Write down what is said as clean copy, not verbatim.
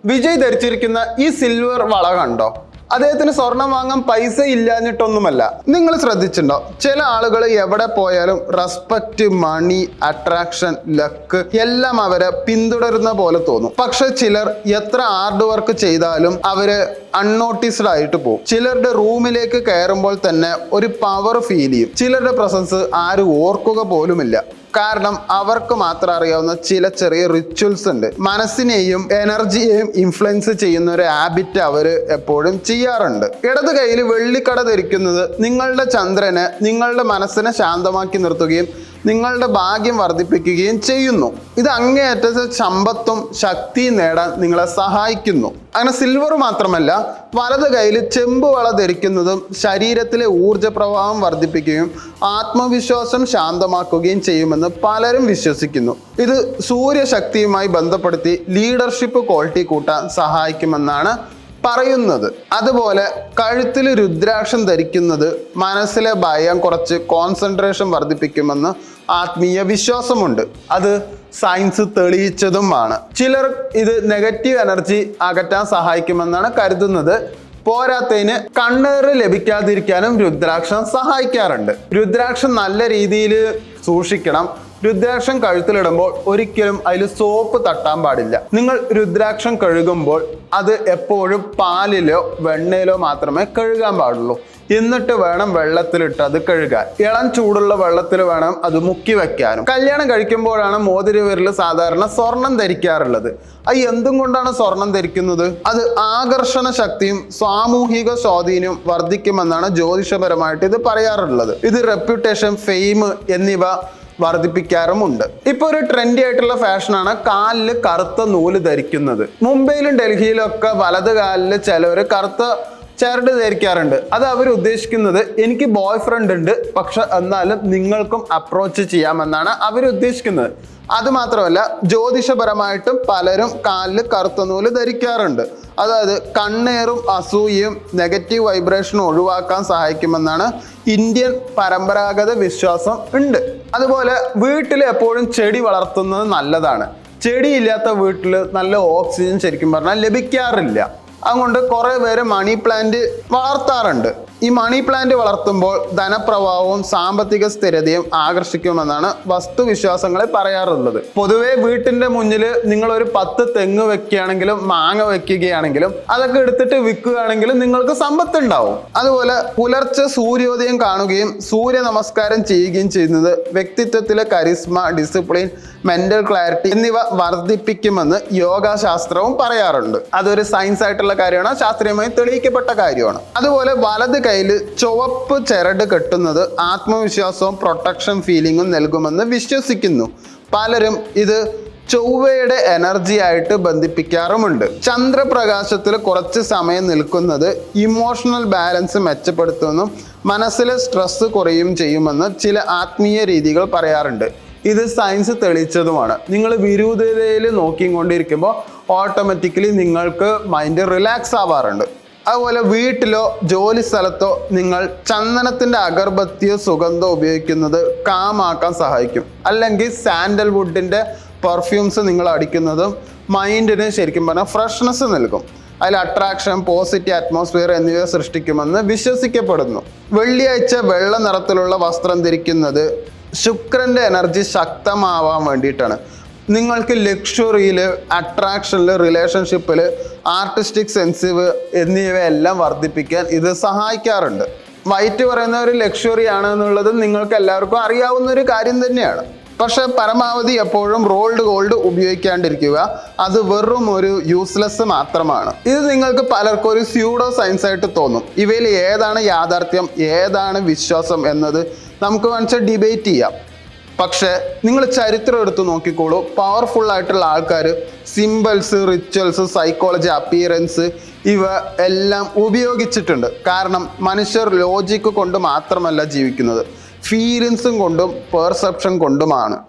വിജയ് ധരിച്ചിരിക്കുന്ന ഈ സിൽവർ വള കണ്ടോ? അദ്ദേഹത്തിന് സ്വർണം വാങ്ങാൻ പൈസ ഇല്ലാഞ്ഞിട്ടൊന്നുമല്ല. നിങ്ങൾ ശ്രദ്ധിച്ചിട്ടുണ്ടോ? ചില ആളുകൾ എവിടെ പോയാലും റെസ്പെക്റ്റ്, മണി, അട്രാക്ഷൻ, ലക്ക് എല്ലാം അവരെ പിന്തുടരുന്ന പോലെ തോന്നും. പക്ഷെ ചിലർ എത്ര ഹാർഡ് വർക്ക് ചെയ്താലും അവര് അൺനോട്ടീസ്ഡ് ആയിട്ട് പോകും. ചിലരുടെ റൂമിലേക്ക് കയറുമ്പോൾ തന്നെ ഒരു പവർ ഫീൽ ചെയ്യും. ചിലരുടെ പ്രസൻസ് ആരും ഓർക്കുക പോലുമില്ല. കാരണം അവർക്ക് മാത്രം അറിയാവുന്ന ചില ചെറിയ റിച്വൽസ് ഉണ്ട്. മനസ്സിനെയും എനർജിയെയും ഇൻഫ്ലുവൻസ് ചെയ്യുന്ന ഒരു ഹാബിറ്റ് അവര് എപ്പോഴും ചെയ്യാറുണ്ട്. ഇടത് കയ്യിൽ വെള്ളിക്കട ധരിക്കുന്നത് നിങ്ങളുടെ ചന്ദ്രനെ, നിങ്ങളുടെ മനസ്സിനെ ശാന്തമാക്കി നിർത്തുകയും നിങ്ങളുടെ ഭാഗ്യം വർദ്ധിപ്പിക്കുകയും ചെയ്യുന്നു. ഇത് അങ്ങേയറ്റത്തെ സമ്പത്തും ശക്തിയും നേടാൻ നിങ്ങളെ സഹായിക്കുന്നു. അങ്ങനെ സിൽവർ മാത്രമല്ല, വലത് കയ്യിൽ ചെമ്പ് വള ധരിക്കുന്നതും ശരീരത്തിലെ ഊർജ പ്രവാഹം വർദ്ധിപ്പിക്കുകയും ആത്മവിശ്വാസം ശാന്തമാക്കുകയും ചെയ്യുമെന്ന് പലരും വിശ്വസിക്കുന്നു. ഇത് സൂര്യശക്തിയുമായി ബന്ധപ്പെടുത്തി ലീഡർഷിപ്പ് ക്വാളിറ്റി കൂട്ടാൻ സഹായിക്കുമെന്നാണ് പറയുന്നത്. അതുപോലെ കഴുത്തിൽ രുദ്രാക്ഷം ധരിക്കുന്നത് മനസ്സിലെ ഭയം കുറച്ച് കോൺസെൻട്രേഷൻ വർദ്ധിപ്പിക്കുമെന്ന് ആത്മീയ വിശ്വാസമുണ്ട്. അത് സയൻസ് തെളിയിച്ചതുമാണ്. ചിലർ ഇത് നെഗറ്റീവ് എനർജി അകറ്റാൻ സഹായിക്കുമെന്നാണ് കരുതുന്നത്. പോരാത്തതിന് കണ്ണേറ് ലഭിക്കാതിരിക്കാനും രുദ്രാക്ഷം സഹായിക്കാറുണ്ട്. രുദ്രാക്ഷം നല്ല രീതിയിൽ സൂക്ഷിക്കണം. രുദ്രാക്ഷം കഴുത്തിലിടുമ്പോൾ ഒരിക്കലും അതിൽ സോപ്പ് തട്ടാൻ പാടില്ല. നിങ്ങൾ രുദ്രാക്ഷം കഴുകുമ്പോൾ അത് എപ്പോഴും പാലിലോ വെണ്ണയിലോ മാത്രമേ കഴുകാൻ പാടുള്ളൂ. എന്നിട്ട് വേണം വെള്ളത്തിലിട്ട് അത് കഴുകാൻ. ഇളം ചൂടുള്ള വെള്ളത്തിൽ വേണം അത് മുക്കി വെക്കാനും. കല്യാണം കഴിക്കുമ്പോഴാണ് മോതിരവിരൽ സാധാരണ സ്വർണം ധരിക്കാറുള്ളത്. അത് എന്തും കൊണ്ടാണ് സ്വർണം ധരിക്കുന്നത്? അത് ആകർഷണ ശക്തിയും സാമൂഹിക സ്വാധീനവും വർദ്ധിക്കുമെന്നാണ് ജ്യോതിഷപരമായിട്ട് ഇത് പറയാറുള്ളത്. ഇത് റെപ്യൂട്ടേഷൻ, ഫെയിം എന്നിവ വർദ്ധിപ്പിക്കാറുമുണ്ട്. ഇപ്പൊ ഒരു ട്രെൻഡി ആയിട്ടുള്ള ഫാഷനാണ് കാലിൽ കറുത്ത നൂല് ധരിക്കുന്നത്. മുംബൈയിലും ഡൽഹിയിലും ഒക്കെ വലത് കാലിൽ ചിലവര് കറുത്ത ചരട് ധരിക്കാറുണ്ട്. അത് അവർ ഉദ്ദേശിക്കുന്നത് എനിക്ക് ബോയ് ഫ്രണ്ട് ഉണ്ട്, പക്ഷെ എന്നാലും നിങ്ങൾക്കും അപ്രോച്ച് ചെയ്യാമെന്നാണ് അവർ ഉദ്ദേശിക്കുന്നത്. അതുമാത്രമല്ല, ജ്യോതിഷപരമായിട്ടും പലരും കാലിൽ കറുത്ത നൂല് ധരിക്കാറുണ്ട്. അതായത് കണ്ണേറും അസൂയയും നെഗറ്റീവ് വൈബ്രേഷനും ഒഴിവാക്കാൻ സഹായിക്കുമെന്നാണ് ഇന്ത്യൻ പരമ്പരാഗത വിശ്വാസം ഉണ്ട്. അതുപോലെ വീട്ടിൽ എപ്പോഴും ചെടി വളർത്തുന്നത് നല്ലതാണ്. ചെടിയില്ലാത്ത വീട്ടിൽ നല്ല ഓക്സിജൻ ശരിക്കും പറഞ്ഞാൽ ലഭിക്കാറില്ല. അതുകൊണ്ട് കുറേ പേര് മണി പ്ലാന്റ് വളർത്താറുണ്ട്. ഈ മണി പ്ലാന്റ് വളർത്തുമ്പോൾ ധനപ്രവാഹവും സാമ്പത്തിക സ്ഥിരതയും ആകർഷിക്കുമെന്നാണ് വസ്തുവിശ്വാസങ്ങളെ പറയാറുള്ളത്. പൊതുവെ വീട്ടിന്റെ മുന്നിൽ നിങ്ങൾ ഒരു 10 തെങ്ങ് വെക്കുകയാണെങ്കിലും മാങ്ങ വെക്കുകയാണെങ്കിലും അതൊക്കെ എടുത്തിട്ട് വിൽക്കുകയാണെങ്കിലും നിങ്ങൾക്ക് സമ്പത്ത് ഉണ്ടാവും. അതുപോലെ പുലർച്ചെ സൂര്യോദയം കാണുകയും സൂര്യ നമസ്കാരം ചെയ്യുകയും ചെയ്യുന്നത് വ്യക്തിത്വത്തിലെ കരിസ്മ, ഡിസിപ്ലിൻ, മെന്റൽ ക്ലാരിറ്റി എന്നിവ വർദ്ധിപ്പിക്കുമെന്ന് യോഗാശാസ്ത്രവും പറയാറുണ്ട്. അതൊരു സയൻസ് ആയിട്ടുള്ള കാര്യമാണ്, ശാസ്ത്രീയമായി തെളിയിക്കപ്പെട്ട കാര്യമാണ്. അതുപോലെ വലത് കയ്യിൽ ചുവപ്പ് ചരട് കെട്ടുന്നത് ആത്മവിശ്വാസവും പ്രൊട്ടക്ഷൻ ഫീലിംഗും നൽകുമെന്ന് വിശ്വസിക്കുന്നു. പലരും ഇത് ചൊവ്വയുടെ എനർജി ആയിട്ട് ബന്ധിപ്പിക്കാറുമുണ്ട്. ചന്ദ്രപ്രകാശത്തിൽ കുറച്ച് സമയം നിൽക്കുന്നത് ഇമോഷണൽ ബാലൻസ് മെച്ചപ്പെടുത്തുമെന്നും മനസ്സിലെ സ്ട്രെസ് കുറയും ചെയ്യുമെന്ന് ചില ആത്മീയ രീതികൾ പറയാറുണ്ട്. ഇത് സയൻസ് തെളിയിച്ചതുമാണ്. നിങ്ങൾ വിരൂപതയിൽ നോക്കിക്കൊണ്ടിരിക്കുമ്പോൾ ഓട്ടോമാറ്റിക്കലി നിങ്ങൾക്ക് മൈൻഡ് റിലാക്സ് ആവാറുണ്ട്. അതുപോലെ വീട്ടിലോ ജോലി സ്ഥലത്തോ നിങ്ങൾ ചന്ദനത്തിൻ്റെ അഗർബത്തിയോ സുഗന്ധമോ ഉപയോഗിക്കുന്നത് കാമാക്കാൻ സഹായിക്കും. അല്ലെങ്കിൽ സാൻഡൽവുഡിൻ്റെ പെർഫ്യൂംസ് നിങ്ങൾ അടിക്കുന്നതും മൈൻഡിന് ശരിക്കും പറഞ്ഞാൽ ഫ്രഷ്നെസ് നൽകും. അതിൽ അട്രാക്ഷൻ, പോസിറ്റീവ് അറ്റ്മോസ്ഫിയർ എന്നിവ സൃഷ്ടിക്കുമെന്ന് വിശ്വസിക്കപ്പെടുന്നു. വെള്ളിയാഴ്ച വെള്ള നിറത്തിലുള്ള വസ്ത്രം ധരിക്കുന്നത് ശുക്രൻ്റെ എനർജി ശക്തമാവാൻ വേണ്ടിയിട്ടാണ്. നിങ്ങൾക്ക് ലക്ഷറിയിൽ, അട്രാക്ഷനിൽ, റിലേഷൻഷിപ്പിൽ, ആർട്ടിസ്റ്റിക് സെൻസീവ് എന്നിവയെല്ലാം വർദ്ധിപ്പിക്കാൻ ഇത് സഹായിക്കാറുണ്ട്. വൈറ്റ് പറയുന്ന ഒരു ലക്ഷറി ആണ് എന്നുള്ളത് നിങ്ങൾക്ക് എല്ലാവർക്കും അറിയാവുന്ന ഒരു കാര്യം തന്നെയാണ്. പക്ഷെ പരമാവധി എപ്പോഴും റോൾഡ് ഗോൾഡ് ഉപയോഗിക്കാണ്ടിരിക്കുക. അത് വെറും ഒരു യൂസ്ലെസ് മാത്രമാണ്. ഇത് നിങ്ങൾക്ക് പലർക്കും ഒരു സ്യൂഡോ സയൻസ് ആയിട്ട് തോന്നും. ഇവയിൽ ഏതാണ് യാഥാർത്ഥ്യം, ഏതാണ് വിശ്വാസം എന്നത് നമുക്ക് വേണമെങ്കിൽ ഡിബേറ്റ് ചെയ്യാം. പക്ഷേ നിങ്ങൾ ചരിത്രം എടുത്ത് നോക്കിക്കോളൂ. പവർഫുൾ ആയിട്ടുള്ള ആൾക്കാർ സിംബൽസ്, റിച്വൽസ്, സൈക്കോളജി, അപ്പിയറൻസ് ഇവ എല്ലാം ഉപയോഗിച്ചിട്ടുണ്ട്. കാരണം മനുഷ്യർ ലോജിക്ക് കൊണ്ട് മാത്രമല്ല ജീവിക്കുന്നത്, ഫീലിങ്സും കൊണ്ടും പെർസെപ്ഷൻ കൊണ്ടുമാണ്.